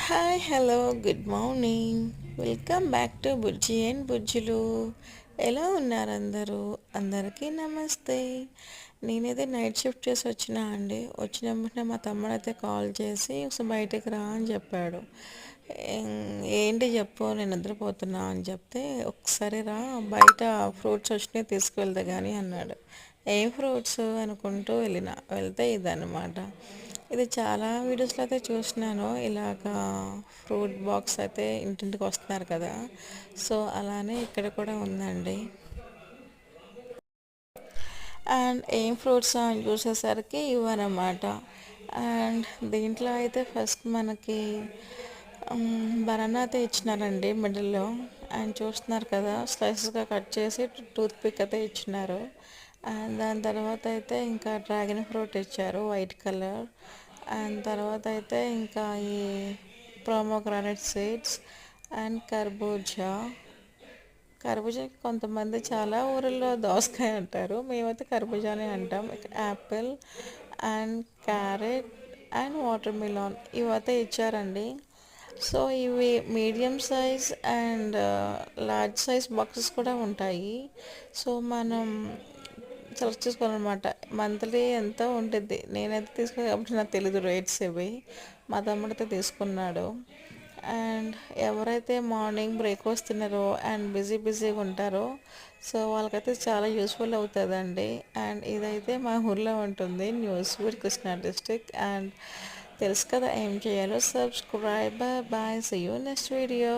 Hi hello good morning. Welcome back to Bujji and Bujjulu. ఎలా ఉన్నారు అందరూ? అందరికీ నమస్తే. నేనైతే నైట్ షిఫ్ట్ చేసి వచ్చినా అండి. వచ్చినప్పుడు మా తమ్ముడు అయితే కాల్ చేసి ఒకసారి బయటకు రా అని చెప్పాడు. ఏంటి చెప్పు, నేను నిద్రపోతున్నా అని చెప్తే ఒకసారి రా, బయట ఫ్రూట్స్ వచ్చినాయి తీసుకువెళ్తే కానీ అన్నాడు. ఏం ఫ్రూట్స్ అనుకుంటూ వెళ్తే ఇదన్నమాట. ఇది చాలా వీడియోస్లో అయితే చూసినాను, ఇలాగా ఫ్రూట్ బాక్స్ అయితే ఇంటింటికి వస్తున్నారు కదా. సో అలానే ఇక్కడ కూడా ఉందండి. అండ్ ఏం ఫ్రూట్స్ అని చూసేసరికి ఇవన్నమాట. అండ్ దీంట్లో అయితే ఫస్ట్ మనకి బనానా అయితే ఇచ్చినారండి మిడిల్లో. అండ్ చూస్తున్నారు కదా, స్లైసెస్గా కట్ చేసి టూత్ పిక్ అయితే ఇచ్చినారు. అండ్ దాని తర్వాత అయితే ఇంకా డ్రాగన్ ఫ్రూట్ ఇచ్చారు, వైట్ కలర్. అండ్ తర్వాత అయితే ఇంకా ఈ ప్రోమోగ్రానైట్ సీడ్స్ అండ్ కర్బూజాకి కొంతమంది చాలా ఊరిలో దోసకాయ అంటారు, మేమైతే కర్బూజానే అంటాం. Apple and carrot and watermelon ఇవైతే ఇచ్చారండి. సో ఇవి medium size and large size boxes కూడా ఉంటాయి. సో మనం సెలెక్ట్ చేసుకోవాలన్నమాట. మంత్లీ ఎంత ఉంటుంది, నేనైతే తీసుకోవాలి కాబట్టి నాకు తెలీదు రేట్స్ ఇవి. మా తమ్ముడితే తీసుకున్నాడు. అండ్ ఎవరైతే మార్నింగ్ బ్రేక్ఫాస్ట్ తిన్నారో అండ్ బిజీగా ఉంటారో, సో వాళ్ళకైతే చాలా యూస్ఫుల్ అవుతుందండి. అండ్ ఇదైతే మా ఊర్లో ఉంటుంది, న్యూస్పూర్ కృష్ణా డిస్ట్రిక్ట్. అండ్ తెలుసు కదా ఏం చేయాలో. Subscribe. Bye, see you next video.